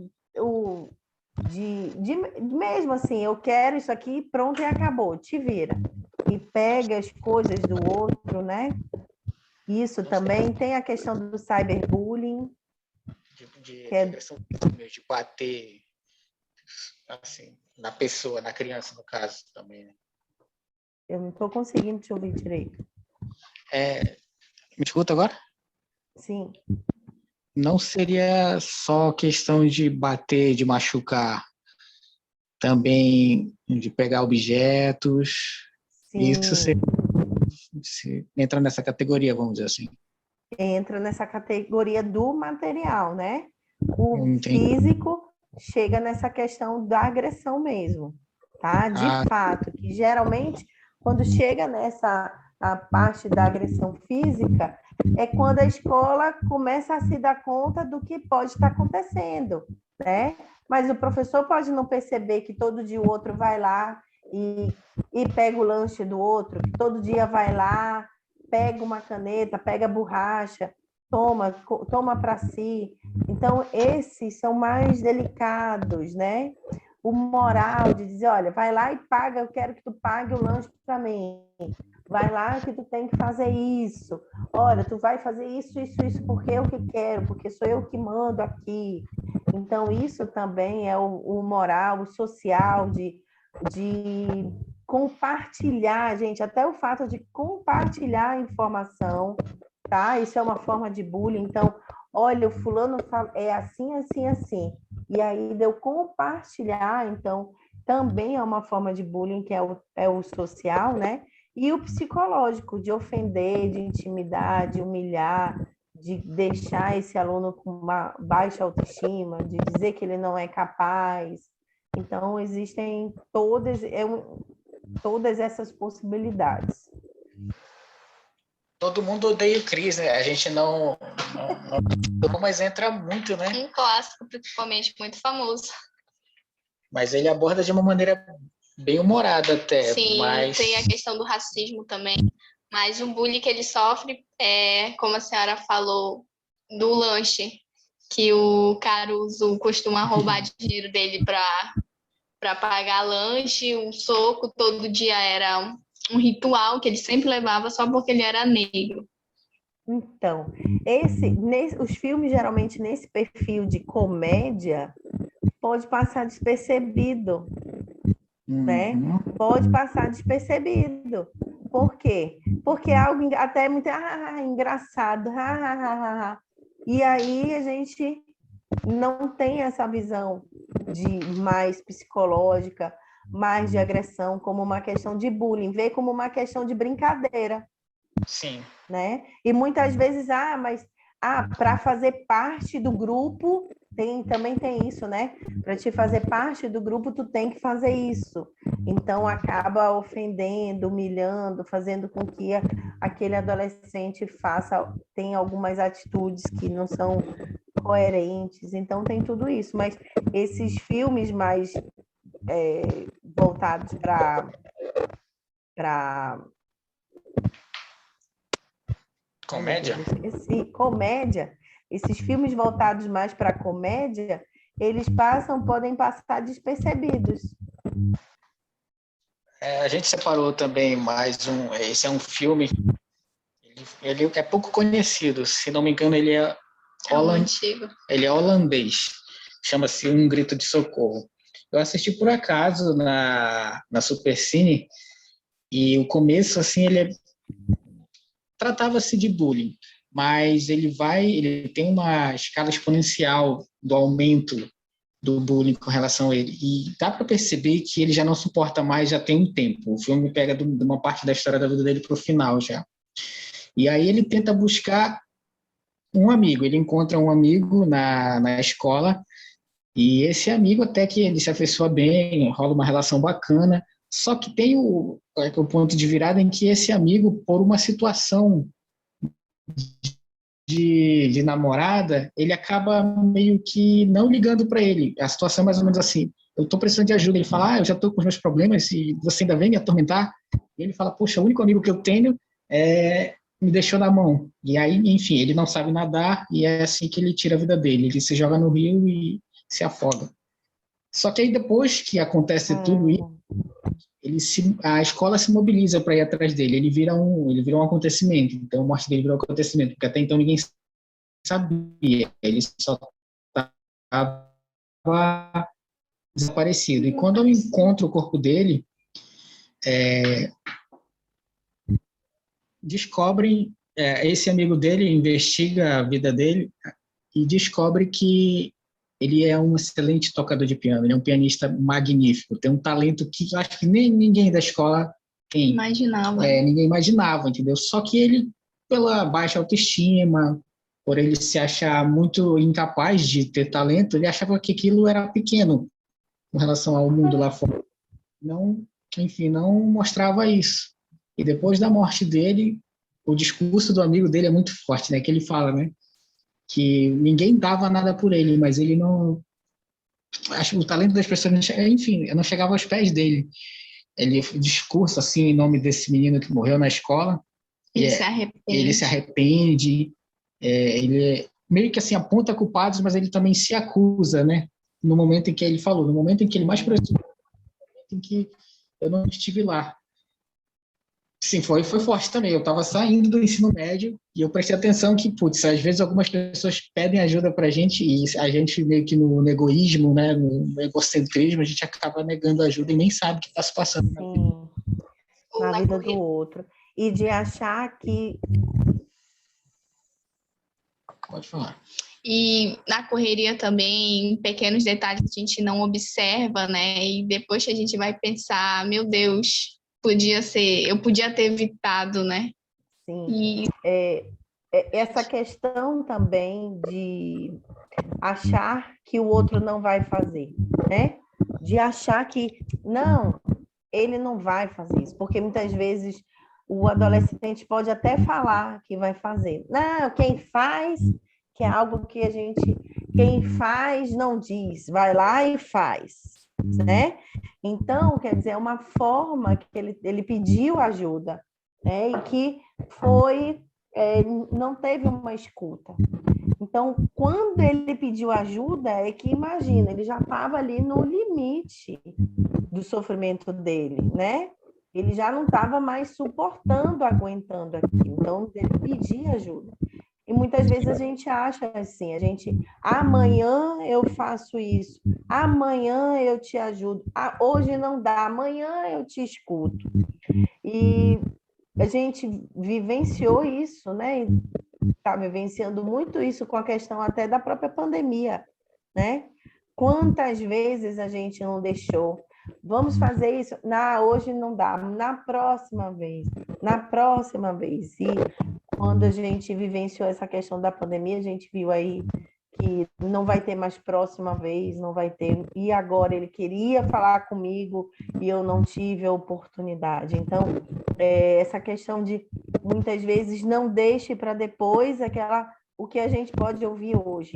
mesmo assim, eu quero isso aqui, pronto e acabou, te vira. E pega as coisas do outro, né? Isso também. Tem a questão do cyberbullying. De bater, assim, na pessoa, na criança, no caso, também, né? Eu não estou conseguindo te ouvir direito. Me escuta agora? Sim. Não seria só questão de bater, de machucar, também de pegar objetos. Sim. Isso entra nessa categoria, vamos dizer assim. Entra nessa categoria do material, né? O físico chega nessa questão da agressão mesmo, tá? De fato, que geralmente, quando chega a parte da agressão física, é quando a escola começa a se dar conta do que pode estar acontecendo, né? Mas o professor pode não perceber que todo dia o outro vai lá e pega o lanche do outro, que todo dia vai lá, pega uma caneta, pega a borracha, toma para si. Então, esses são mais delicados, né? O moral de dizer, olha, vai lá e paga, eu quero que tu pague o lanche para mim. Vai lá que tu tem que fazer isso. Olha, tu vai fazer isso, porque eu que quero, porque sou eu que mando aqui. Então, isso também é o moral, o social de compartilhar, gente, até o fato de compartilhar a informação, tá? Isso é uma forma de bullying. Então, olha, o fulano fala, é assim, assim, assim. E aí, de eu compartilhar, então, também é uma forma de bullying, que é o social, né? E o psicológico, de ofender, de intimidar, de humilhar, de deixar esse aluno com uma baixa autoestima, de dizer que ele não é capaz. Então, existem todas essas possibilidades. Todo mundo odeia o Chris, né? A gente não mas entra muito, né? Um clássico, principalmente, muito famoso. Mas ele aborda de uma maneira bem humorada até. Sim, mas... tem a questão do racismo também. Mas o bullying que ele sofre é, como a senhora falou, do lanche, que o Caruso costuma roubar dinheiro dele para pagar lanche, um soco, todo dia era um ritual que ele sempre levava só porque ele era negro. Então, os filmes geralmente nesse perfil de comédia pode passar despercebido, né? Pode passar despercebido. Por quê? Porque é algo até muito engraçado. E aí a gente não tem essa visão de mais psicológica, mais de agressão, como uma questão de bullying, vê como uma questão de brincadeira. Sim. Né? E muitas vezes, para fazer parte do grupo, também tem isso, né? Para te fazer parte do grupo, tu tem que fazer isso. Então, acaba ofendendo, humilhando, fazendo com que aquele adolescente tenha algumas atitudes que não são coerentes. Então, tem tudo isso. Mas esses filmes mais voltados para comédia? Comédia. Esses filmes voltados mais para comédia, eles podem passar despercebidos. A gente separou também mais um. Esse é um filme. Ele é pouco conhecido. Se não me engano, ele é holandês. Chama-se Um Grito de Socorro. Eu assisti por acaso na Supercine e o começo, assim, tratava-se de bullying, mas ele tem uma escala exponencial do aumento do bullying com relação a ele, e dá para perceber que ele já não suporta mais já tem um tempo. O filme pega de uma parte da história da vida dele para o final já. E aí ele tenta buscar um amigo, ele encontra um amigo na escola, e esse amigo até que ele se afeiçoa bem, rola uma relação bacana, só que tem o ponto de virada em que esse amigo, por uma situação de namorada, ele acaba meio que não ligando para ele. A situação é mais ou menos assim: eu estou precisando de ajuda. Ele fala, eu já estou com os meus problemas e você ainda vem me atormentar? E ele fala, poxa, o único amigo que eu tenho me deixou na mão. E aí, enfim, ele não sabe nadar e é assim que ele tira a vida dele. Ele se joga no rio e se afoga. Só que aí depois que acontece tudo isso, a escola se mobiliza para ir atrás dele. Ele vira um acontecimento. Então, a morte dele virou um acontecimento, porque até então ninguém sabia. Ele só estava desaparecido. E quando eu encontro o corpo dele, descobrem, esse amigo dele investiga a vida dele e descobre que ele é um excelente tocador de piano, ele é um pianista magnífico, tem um talento que eu acho que nem ninguém da escola tem. Ninguém imaginava, entendeu? Só que ele, pela baixa autoestima, por ele se achar muito incapaz de ter talento, ele achava que aquilo era pequeno com relação ao mundo lá fora. Não mostrava isso. E depois da morte dele, o discurso do amigo dele é muito forte, né? Que ele fala, né? Que ninguém dava nada por ele, mas ele não... Acho que o talento das pessoas, não chegava aos pés dele. Ele discurso, assim, em nome desse menino que morreu na escola. Ele se arrepende. Ele meio que, assim, aponta culpados, mas ele também se acusa, né? No momento em que ele falou, no momento em que ele mais precisou, no momento em que eu não estive lá. Sim, foi forte também. Eu estava saindo do ensino médio e eu prestei atenção que, às vezes algumas pessoas pedem ajuda para a gente e a gente meio que no egoísmo, né, no egocentrismo, a gente acaba negando ajuda e nem sabe o que está se passando. Sim. na vida do outro. E de achar que... Pode falar. E na correria também, pequenos detalhes que a gente não observa, né? E depois que a gente vai pensar, meu Deus, eu podia ter evitado, né? Sim. Essa questão também de achar que o outro não vai fazer, né? De achar que, não, ele não vai fazer isso, porque muitas vezes o adolescente pode até falar que vai fazer. Não, quem faz, que é algo que quem faz não diz, vai lá e faz, né? Então, quer dizer, é uma forma que ele pediu ajuda, né? E que não teve uma escuta. Então, quando ele pediu ajuda, é que imagina, ele já estava ali no limite do sofrimento dele, né? Ele já não estava mais suportando, aguentando aquilo. Então, ele pedia ajuda. E muitas vezes a gente acha assim, amanhã eu faço isso, amanhã eu te ajudo, hoje não dá, amanhã eu te escuto. E a gente vivenciou isso, né? Está vivenciando muito isso com a questão até da própria pandemia, né? Quantas vezes a gente não deixou? Vamos fazer isso? Hoje não dá, na próxima vez. E quando a gente vivenciou essa questão da pandemia, a gente viu aí que não vai ter mais próxima vez, não vai ter. E agora ele queria falar comigo e eu não tive a oportunidade. Então, essa questão de muitas vezes não deixe para depois o que a gente pode ouvir hoje.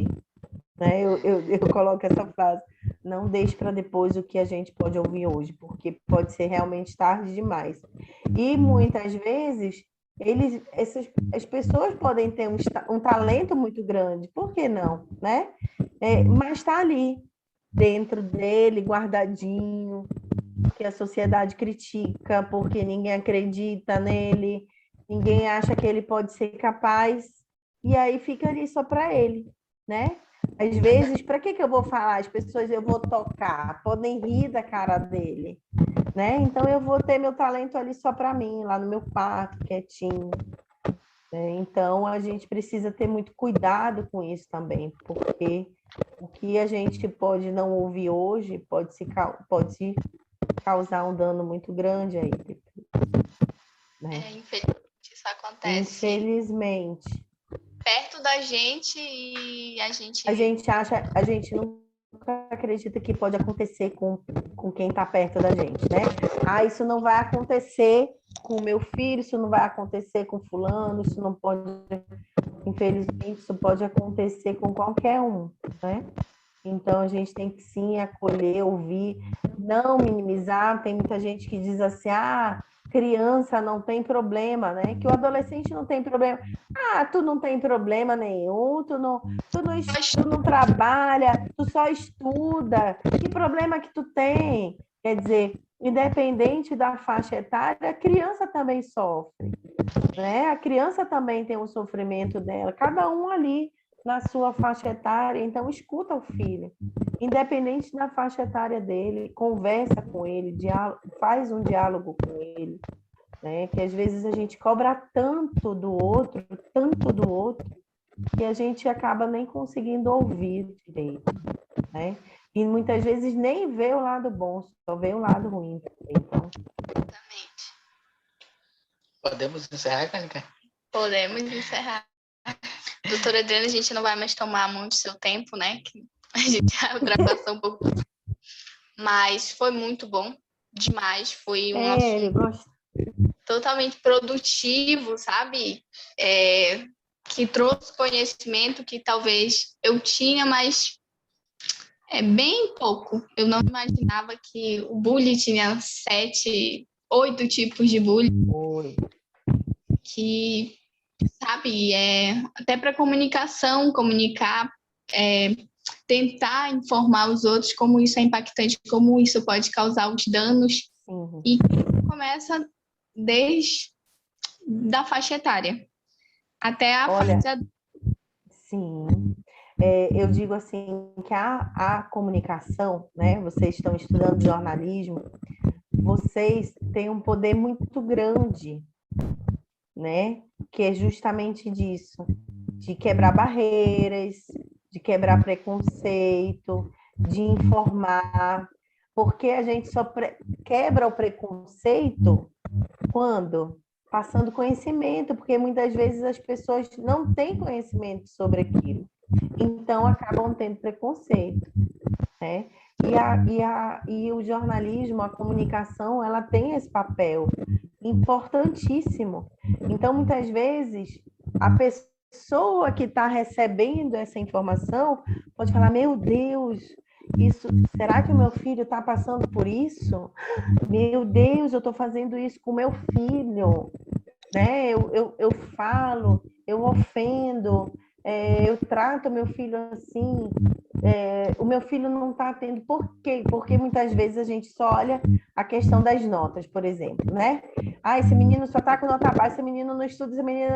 Né? Eu coloco essa frase, não deixe para depois o que a gente pode ouvir hoje, porque pode ser realmente tarde demais. E muitas vezes as pessoas podem ter um talento muito grande, por que não? Né? Mas está ali, dentro dele, guardadinho, que a sociedade critica, porque ninguém acredita nele, ninguém acha que ele pode ser capaz, e aí fica ali só para ele, né? Às vezes, para que eu vou falar? As pessoas eu vou tocar, podem rir da cara dele, né? Então eu vou ter meu talento ali só para mim, lá no meu quarto, quietinho. Né? Então a gente precisa ter muito cuidado com isso também, porque o que a gente pode não ouvir hoje pode se causar um dano muito grande aí. Né? Infelizmente isso acontece. Infelizmente. Perto da gente e a gente... A gente nunca acredita que pode acontecer com quem está perto da gente, né? Isso não vai acontecer com o meu filho, isso não vai acontecer com fulano, isso não pode... Infelizmente, isso pode acontecer com qualquer um, né? Então, a gente tem que sim acolher, ouvir, não minimizar. Tem muita gente que diz assim, criança não tem problema, né? Que o adolescente não tem problema. Tu não tem problema nenhum, tu não trabalha, tu só estuda. Que problema que tu tem? Quer dizer, independente da faixa etária, a criança também sofre, né? A criança também tem um sofrimento dela, cada um ali na sua faixa etária, então escuta o filho, independente da faixa etária dele, conversa com ele, faz um diálogo com ele, né? Que às vezes a gente cobra tanto do outro, que a gente acaba nem conseguindo ouvir direito, né? E muitas vezes nem vê o lado bom, só vê o lado ruim. Então... Exatamente. Podemos encerrar, Cânica? Podemos encerrar. Doutora Adriana, a gente não vai mais tomar muito seu tempo, né? Que a gente já ultrapassou um pouco. Mas foi muito bom, demais. Foi um assunto totalmente produtivo, sabe? Que trouxe conhecimento que talvez eu tinha, mas bem pouco. Eu não imaginava que o bullying tinha 8 tipos de bullying. Que, sabe, até para comunicação, comunicar, tentar informar os outros como isso é impactante, como isso pode causar os danos. Uhum. E começa desde da faixa etária até a fase adulta. Sim. Eu digo assim que a comunicação, né? Vocês estão estudando jornalismo, vocês têm um poder muito grande, né? Que é justamente disso, de quebrar barreiras, de quebrar preconceito, de informar, porque a gente só quebra o preconceito quando? Passando conhecimento, porque muitas vezes as pessoas não têm conhecimento sobre aquilo, então acabam tendo preconceito, né? E o jornalismo, a comunicação, ela tem esse papel importantíssimo. Então, muitas vezes, a pessoa que está recebendo essa informação pode falar: meu Deus, isso, será que o meu filho está passando por isso? Meu Deus, eu estou fazendo isso com o meu filho, né? Eu falo, eu ofendo, eu trato meu filho assim, o meu filho não está tendo. Por quê? Porque muitas vezes a gente só olha a questão das notas, por exemplo, né? Ah, esse menino só está com nota baixa, esse menino não estuda, esse menino...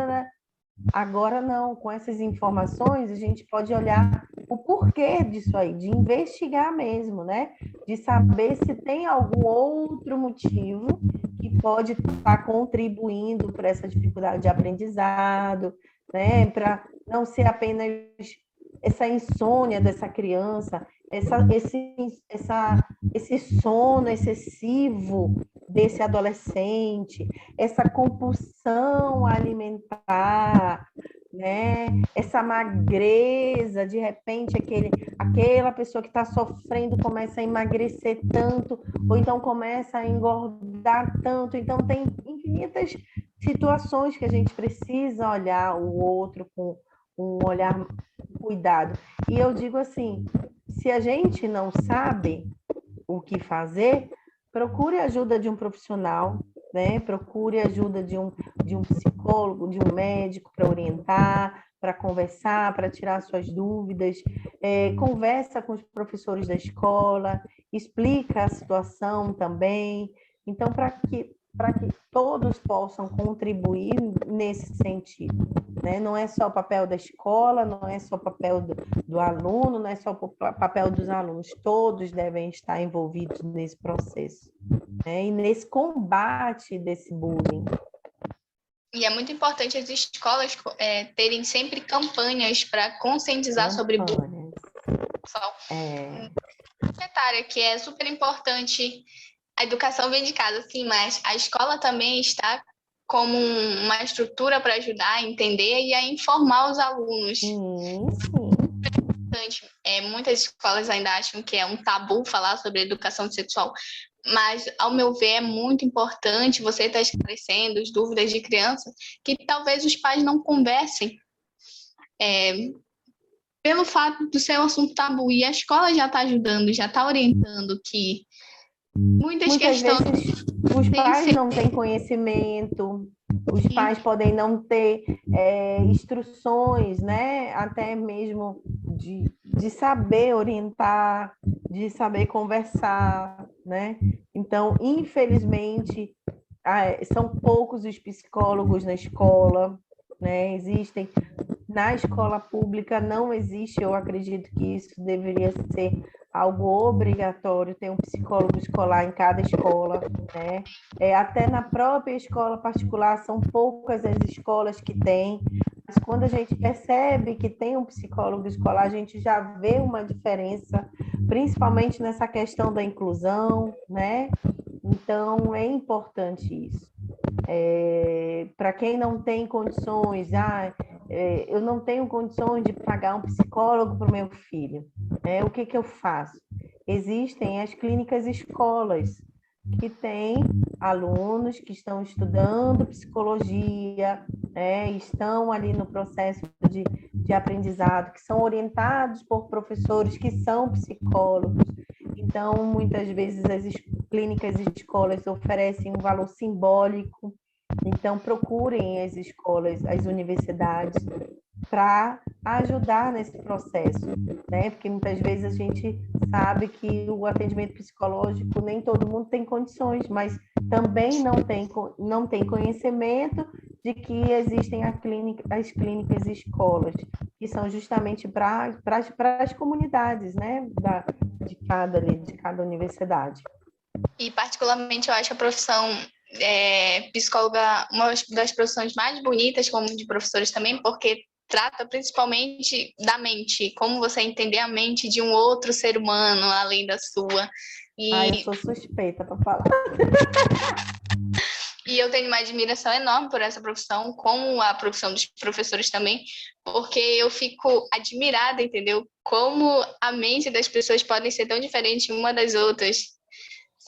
Agora não, com essas informações a gente pode olhar o porquê disso aí, de investigar mesmo, né? De saber se tem algum outro motivo que pode estar contribuindo para essa dificuldade de aprendizado, né? Para não ser apenas essa insônia dessa criança, esse sono excessivo desse adolescente, essa compulsão alimentar, né? Essa magreza, de repente aquela pessoa que está sofrendo começa a emagrecer tanto, ou então começa a engordar tanto. Então tem infinitas situações que a gente precisa olhar o outro com um olhar cuidado. E eu digo assim, se a gente não sabe o que fazer, procure a ajuda de um profissional, né? Procure a ajuda de um psicólogo, de um médico para orientar, para conversar, para tirar suas dúvidas. Conversa com os professores da escola, explica a situação também. Então, para que todos possam contribuir nesse sentido, né? Não é só o papel da escola, não é só o papel do aluno, não é só o papel dos alunos, todos devem estar envolvidos nesse processo, né? E nesse combate desse bullying. E é muito importante as escolas terem sempre campanhas para conscientizar sobre bullying. Secretária, que é super importante. A educação vem de casa, sim, mas a escola também está como uma estrutura para ajudar a entender e a informar os alunos. Sim. Muitas escolas ainda acham que é um tabu falar sobre educação sexual, mas, ao meu ver, é muito importante você estar esclarecendo as dúvidas de criança que talvez os pais não conversem. Pelo fato de ser um assunto tabu, e a escola já está ajudando, já está orientando que muitas questões... vezes os pais não têm conhecimento, os pais podem não ter instruções, né? Até mesmo de saber orientar, de saber conversar, né? Então, infelizmente, são poucos os psicólogos na escola, né? Existem. Na escola pública não existe, eu acredito que isso deveria ser algo obrigatório, ter um psicólogo escolar em cada escola, né? Até na própria escola particular, são poucas as escolas que têm, mas quando a gente percebe que tem um psicólogo escolar, a gente já vê uma diferença, principalmente nessa questão da inclusão, né? Então, é importante isso. Para quem não tem condições, eu não tenho condições de pagar um psicólogo para o meu filho, o que eu faço? Existem as clínicas escolas, que têm alunos que estão estudando psicologia, estão ali no processo de aprendizado, que são orientados por professores que são psicólogos. Então, muitas vezes, as clínicas e escolas oferecem um valor simbólico. Então, procurem as escolas, as universidades, para ajudar nesse processo, né? Porque muitas vezes a gente sabe que o atendimento psicológico nem todo mundo tem condições, mas também não tem conhecimento de que existem as clínicas e escolas, que são justamente para as comunidades, né? De cada universidade. E, particularmente, eu acho a profissão psicóloga uma das profissões mais bonitas, como de professores também, porque trata principalmente da mente, como você entender a mente de um outro ser humano, além da sua. Eu sou suspeita para falar. E eu tenho uma admiração enorme por essa profissão, como a profissão dos professores também, porque eu fico admirada, entendeu? Como a mente das pessoas podem ser tão diferente uma das outras.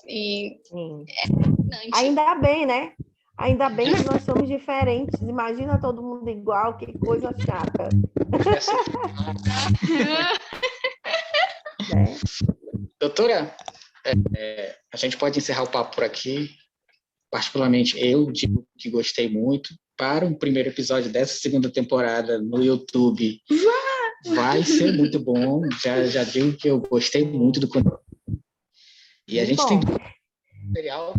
E Sim. é fascinante. Ainda bem, né? Ainda bem que nós somos diferentes. Imagina todo mundo igual, que coisa chata. Né? Doutora, a gente pode encerrar o papo por aqui. Particularmente, eu digo que gostei muito. Para o primeiro episódio dessa segunda temporada no YouTube, vai ser muito bom. Já digo que eu gostei muito do conteúdo. E a gente tem material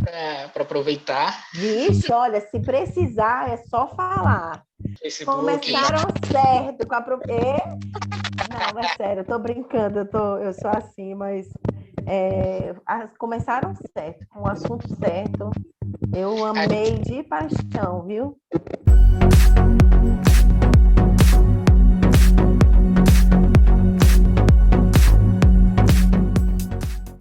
para aproveitar. Vixe, olha, se precisar, é só falar. Facebook. Começaram certo com a... Não, é sério, eu tô brincando, eu sou assim, mas começaram certo, com o assunto certo. Eu amei de paixão, viu?